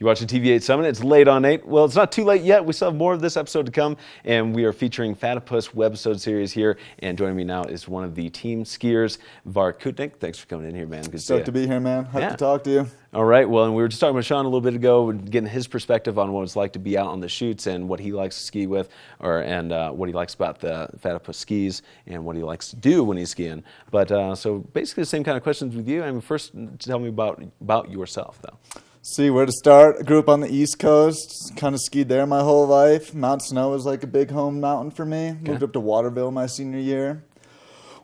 You're watching TV8 Summit. It's late on 8. Well, it's not too late yet. We still have more of this episode to come, and we are featuring Fatipus webisode series here. And joining me now is one of the team skiers, Var Kutnik. Thanks for coming in here, man. Good Stoked to be here, man. Happy to talk to you. All right. Well, and we were just talking with Sean a little bit ago, getting his perspective on what it's like to be out on the chutes and what he likes to ski with, and what he likes about the Fatipus skis and what he likes to do when he's skiing. But so basically the same kind of questions with you. I mean, first, tell me about yourself, though. See, where to start? I grew up on the East Coast, kind of skied there my whole life. Mount Snow was like a big home mountain for me. Okay. Moved up to Waterville my senior year.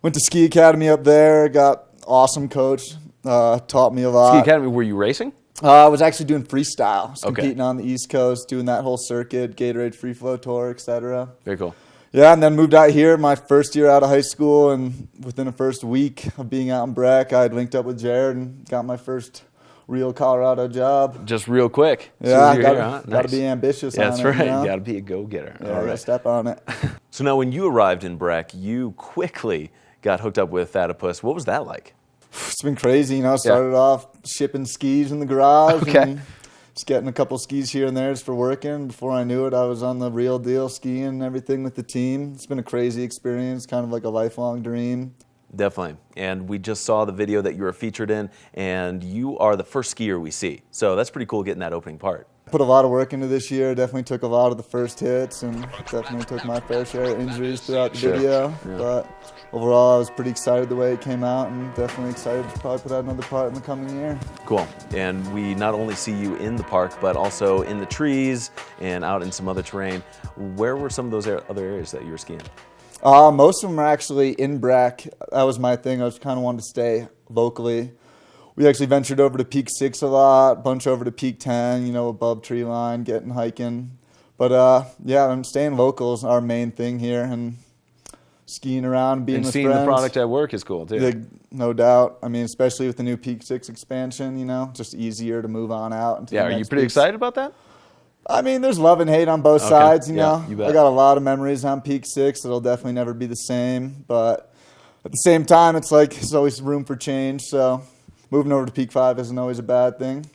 Went to ski academy up there, got awesome coach, taught me a lot. Ski academy, were you racing? I was actually doing freestyle. I was competing on the East Coast, doing that whole circuit, Gatorade Free Flow Tour, etc. Very cool. Yeah, and then moved out here my first year out of high school, and within the first week of being out in Breck, I had linked up with Jared and got my first real Colorado job. Just real quick. Yeah, got to be ambitious on it. That's right. You know? Got to be a go-getter. Yeah, all right. Step on it. So now when you arrived in Breck, you quickly got hooked up with Fatipus. What was that like? It's been crazy. You know, I started off shipping skis in the garage. Okay. And just getting a couple skis here and there just for working. Before I knew it, I was on the real deal skiing and everything with the team. It's been a crazy experience, kind of like a lifelong dream. Definitely. And we just saw the video that you were featured in, and you are the first skier we see. So that's pretty cool getting that opening part. Put a lot of work into this year. Definitely took a lot of the first hits and definitely took my fair share of injuries throughout the video. Yeah. But overall, I was pretty excited the way it came out and definitely excited to probably put out another part in the coming year. Cool. And we not only see you in the park, but also in the trees and out in some other terrain. Where were some of those other areas that you were skiing? Most of them are actually in Breck. That was my thing. I was kind of wanted to stay locally. We actually ventured over to Peak 6 a lot, bunch over to Peak 10, you know, above tree line, getting hiking. But yeah, I'm staying local is our main thing here, and skiing around, being with friends. And seeing the product at work is cool too. Yeah, no doubt. I mean, especially with the new Peak 6 expansion, you know, just easier to move on out. Yeah, are you pretty excited about that? I mean, there's love and hate on both sides, you know. You bet. I got a lot of memories on Peak 6. It'll definitely never be the same. But at the same time, it's like there's always room for change. So moving over to Peak 5 isn't always a bad thing.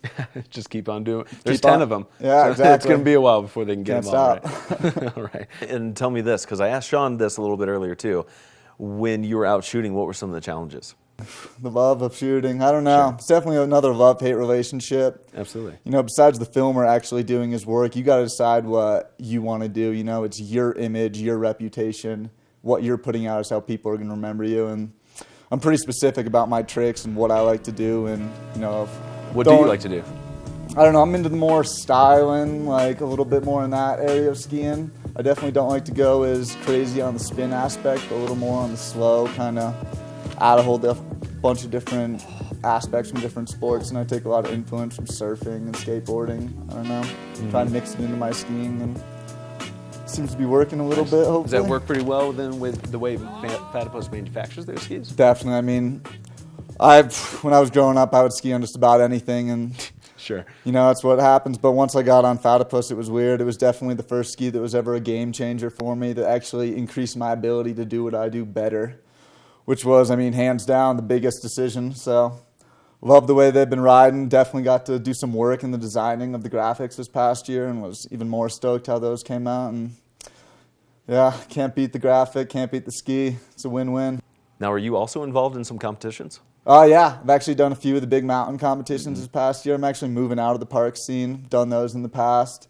Just keep on doing it. There's 10 of them. Yeah, so exactly. It's going to be a while before they can get Can't them all stop. right. All right. And tell me this, because I asked Sean this a little bit earlier too. When you were out shooting, what were some of the challenges? The love of shooting. I don't know. Sure. It's definitely another love-hate relationship. Absolutely. You know, besides the filmer actually doing his work, you got to decide what you want to do. You know, it's your image, your reputation. What you're putting out is how people are going to remember you. And I'm pretty specific about my tricks and what I like to do. And, you know, what do you like to do? I don't know. I'm into the more styling, like a little bit more in that area of skiing. I definitely don't like to go as crazy on the spin aspect, but a little more on the slow, kind of add a whole bunch of different aspects from different sports, and I take a lot of influence from surfing and skateboarding. I don't know, try and mix it into my skiing, and it seems to be working a little bit, hopefully. Does that work pretty well then with the way Fatipus manufactures their skis? Definitely. I mean, when I was growing up, I would ski on just about anything, and sure, you know, that's what happens. But once I got on Fatipus, it was weird. It was definitely the first ski that was ever a game changer for me, that actually increased my ability to do what I do better, which was, I mean, hands down the biggest decision. So love the way they've been riding. Definitely got to do some work in the designing of the graphics this past year, and was even more stoked how those came out. And yeah, can't beat the graphic, can't beat the ski. It's a win-win. Now, are you also involved in some competitions? Yeah, I've actually done a few of the big mountain competitions this past year. I'm actually moving out of the park scene, done those in the past.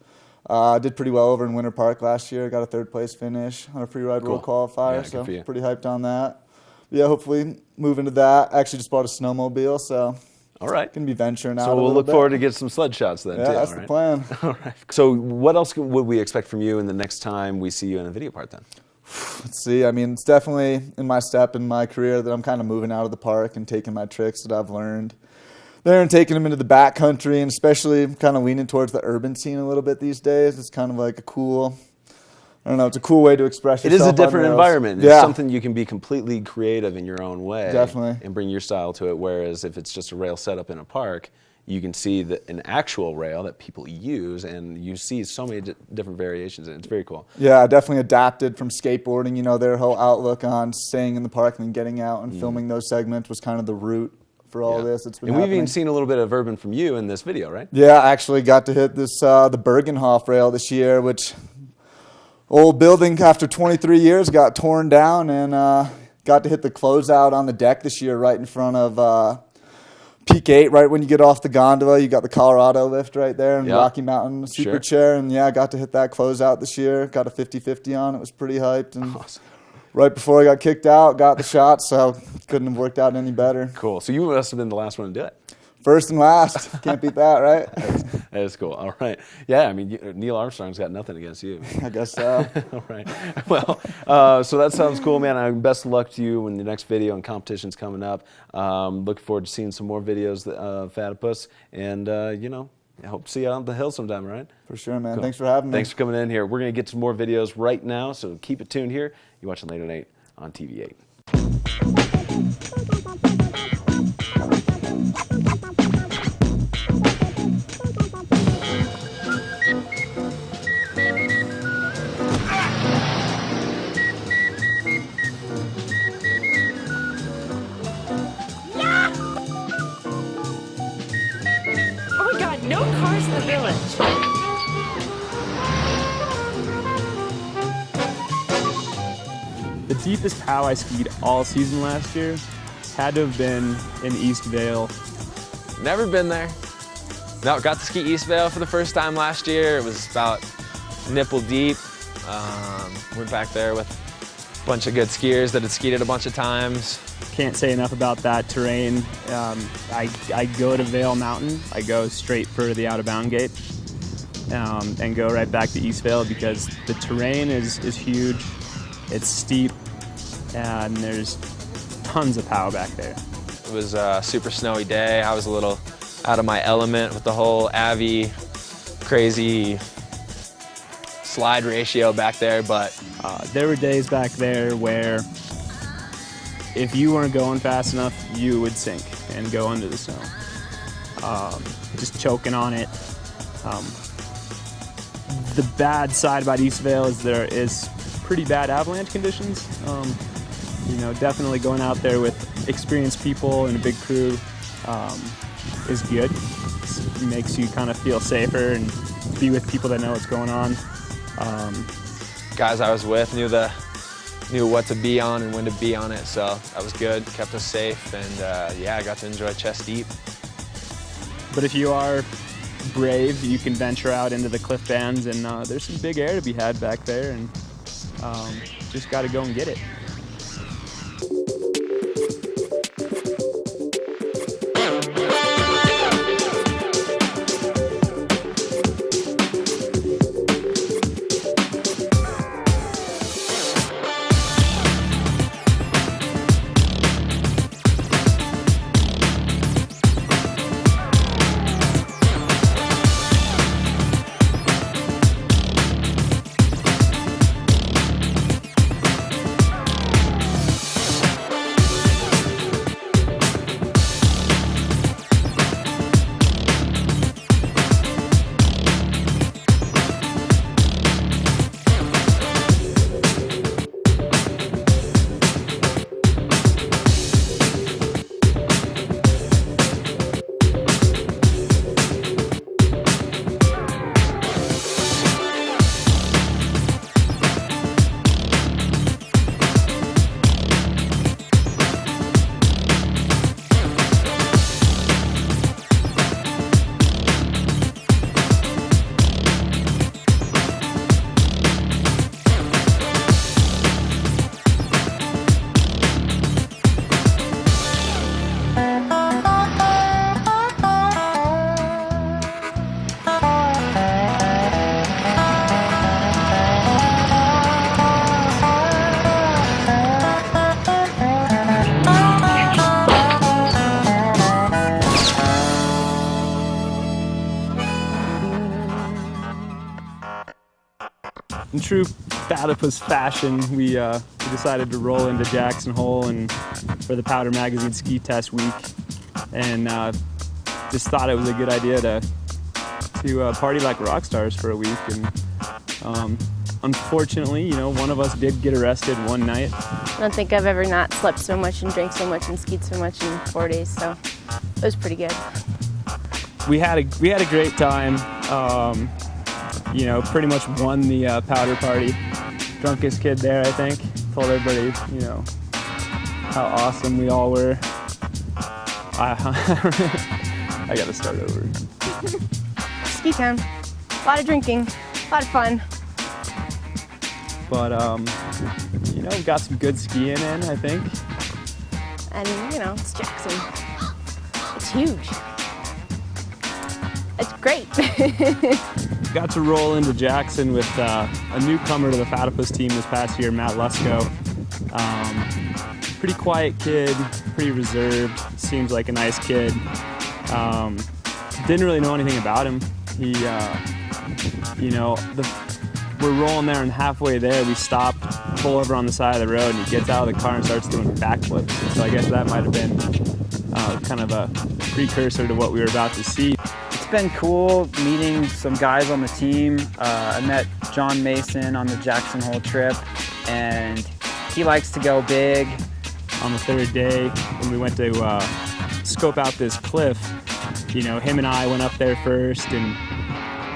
Did pretty well over in Winter Park last year. Got a third place finish on a free-ride world qualifier, so pretty hyped on that. Yeah, hopefully move into that. I actually just bought a snowmobile, so all right, gonna be venturing out. So we'll look forward to get some sled shots then. Yeah, too. that's the plan. All right. So what else would we expect from you in the next time we see you in a video part then? Let's see. I mean, it's definitely in my step in my career that I'm kind of moving out of the park and taking my tricks that I've learned there and taking them into the backcountry, and especially kind of leaning towards the urban scene a little bit these days. It's kind of like a cool, I don't know, it's a cool way to express yourself. It is a different environment. It's yeah. something you can be completely creative in your own way. Definitely. And bring your style to it, whereas if it's just a rail setup in a park, you can see an actual rail that people use, and you see so many different variations, and it's very cool. Yeah, I definitely adapted from skateboarding. You know, their whole outlook on staying in the park and then getting out and filming those segments was kind of the route for all this. It's been and we've happening. even seen a little bit of urban from you in this video, right? Yeah, I actually got to hit this the Bergenhof rail this year, which old building after 23 years got torn down, and got to hit the closeout on the deck this year right in front of Peak 8, right when you get off the gondola. You got the Colorado lift right there, and Rocky Mountain Super Chair, and yeah, I got to hit that closeout this year. Got a 50-50 on. It was pretty hyped, and right before I got kicked out, got the shot, so couldn't have worked out any better. Cool. So you must have been the last one to do it. First and last. Can't beat that, right? That is cool. All right. Yeah, I mean, Neil Armstrong's got nothing against you. I guess so. All right. Well, so that sounds cool, man. Best of luck to you when the next video and competition's coming up. Looking forward to seeing some more videos of Fatipus. And, you know, I hope to see you on the hill sometime, all right? For sure, man. Cool. Thanks for having me. Thanks for coming in here. We're going to get some more videos right now, so keep it tuned here. You're watching LO8 on TV8. No cars in the village. The deepest POW I skied all season last year had to have been in Eastvale. Never been there. No, got to ski Eastvale for the first time last year. It was about nipple deep. Went back there with a bunch of good skiers that had skied it a bunch of times. Can't say enough about that terrain. I go to Vail Mountain. I go straight for the out-of-bound gate and go right back to Eastvale because the terrain is huge. It's steep, and there's tons of POW back there. It was a super snowy day. I was a little out of my element with the whole Avi crazy slide ratio back there, but there were days back there where if you weren't going fast enough, you would sink and go under the snow. Just choking on it. The bad side about Eastvale is there is pretty bad avalanche conditions. You know, definitely going out there with experienced people and a big crew is good. It makes you kind of feel safer and be with people that know what's going on. Guys I was with knew what to be on and when to be on it, so that was good, kept us safe, and yeah, I got to enjoy chest deep. But if you are brave, you can venture out into the cliff bands, and there's some big air to be had back there, and just got to go and get it. In true Fatipus fashion, we decided to roll into Jackson Hole and for the Powder Magazine ski test week, and just thought it was a good idea to party like rock stars for a week. And unfortunately, you know, one of us did get arrested one night. I don't think I've ever not slept so much and drank so much and skied so much in 4 days, so was pretty good. We had a great time. You know, pretty much won the powder party. Drunkest kid there, I think. Told everybody, you know, how awesome we all were. I gotta start over. Ski town. A lot of drinking. A lot of fun. But you know, got some good skiing in, I think. And you know, it's Jackson. It's huge. It's great. Got to roll into Jackson with a newcomer to the Fatipus team this past year, Matt Lusko. Pretty quiet kid, pretty reserved, seems like a nice kid. Didn't really know anything about him. He, you know, we're rolling there and halfway there we stopped, pull over on the side of the road, and he gets out of the car and starts doing backflips. So I guess that might have been kind of a precursor to what we were about to see. It's been cool meeting some guys on the team. I met John Mason on the Jackson Hole trip, and he likes to go big. On the third day, when we went to scope out this cliff, you know, him and I went up there first and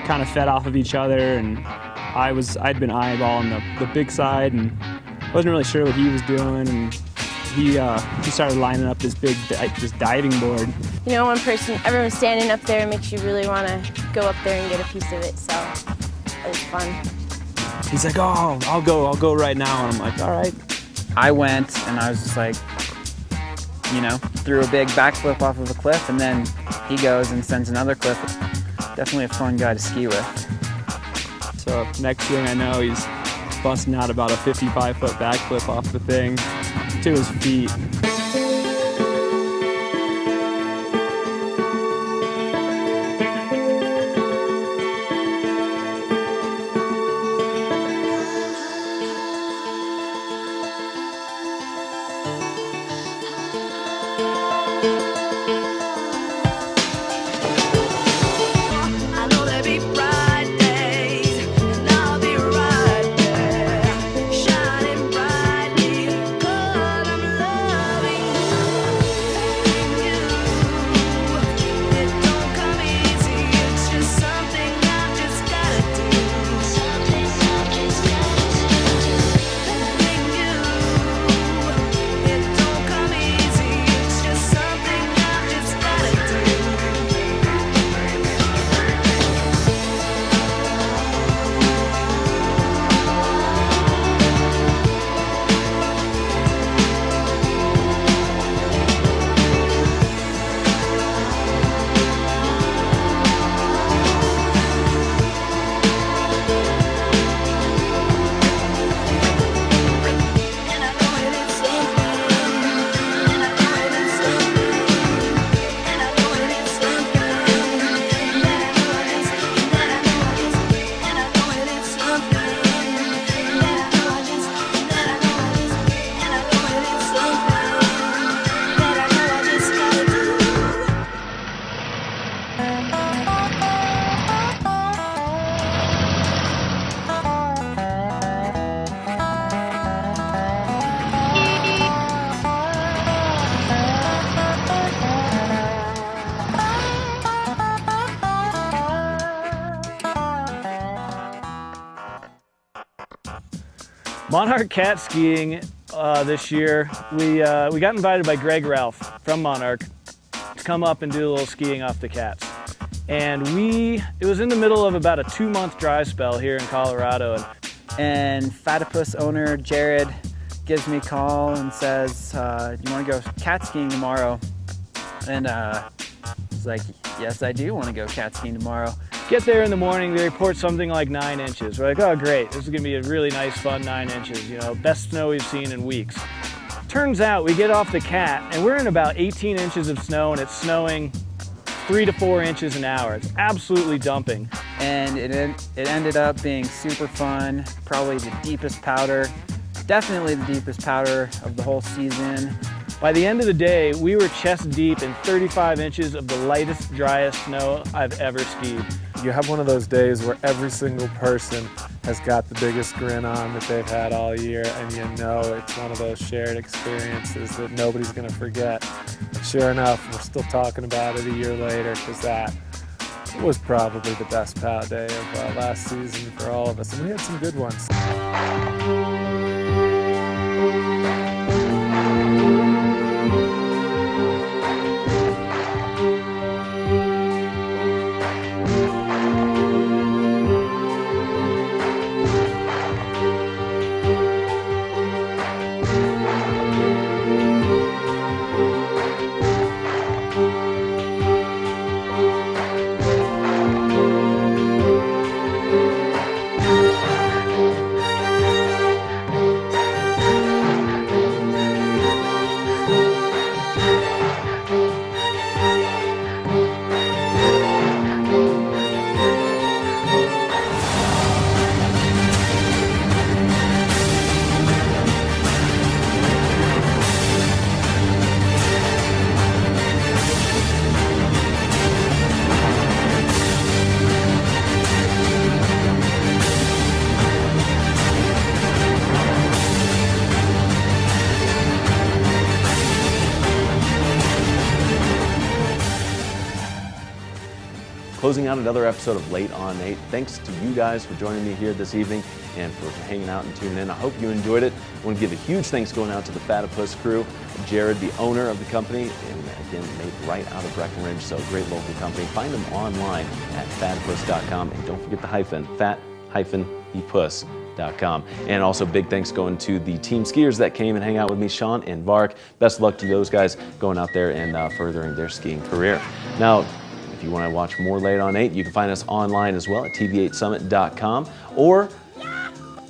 kind of fed off of each other, and I'd been eyeballing the big side and wasn't really sure what he was doing, and he started lining up this diving board. You know, one person, everyone standing up there makes you really want to go up there and get a piece of it, so it was fun. He's like, oh, I'll go right now, and I'm like, all right. I went and I was just like, you know, threw a big backflip off of a cliff, and then he goes and sends another cliff. Definitely a fun guy to ski with. So next thing I know, he's busting out about a 55-foot backflip off the thing to his feet. Monarch cat skiing this year, we got invited by Greg Ralph from Monarch to come up and do a little skiing off the cats. And it was in the middle of about a 2-month dry spell here in Colorado. And Fatipus owner Jared gives me a call and says, do you want to go cat skiing tomorrow? And I was like, yes, I do want to go cat skiing tomorrow. Get there in the morning, they report something like 9 inches. We're like, oh great, this is gonna be a really nice, fun 9 inches, you know, best snow we've seen in weeks. Turns out we get off the cat and we're in about 18 inches of snow, and it's snowing 3 to 4 inches an hour. It's absolutely dumping. And it ended up being super fun, probably the deepest powder, definitely the deepest powder of the whole season. By the end of the day, we were chest deep in 35 inches of the lightest, driest snow I've ever skied. you have one of those days where every single person has got the biggest grin on that they've had all year, and you know it's one of those shared experiences that nobody's going to forget. Sure enough, we're still talking about it a year later, because that was probably the best POW day of last season for all of us, and we had some good ones. Closing out another episode of Late on 8. Thanks to you guys for joining me here this evening and for hanging out and tuning in. I hope you enjoyed it. I want to give a huge thanks going out to the Fatipus crew, Jared, the owner of the company, and again, made right out of Breckenridge, so great local company. Find them online at fatipus.com, and don't forget the hyphen, fat-epus.com. And also big thanks going to the team skiers that came and hang out with me, Sean and Vark. Best of luck to those guys going out there and furthering their skiing career. Now, if you want to watch more Late on 8, you can find us online as well at tv8summit.com, or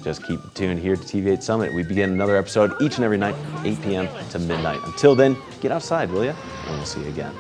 just keep tuned here to TV8 Summit. We begin another episode each and every night from 8 p.m. to midnight. Until then, get outside, will you? And we'll see you again.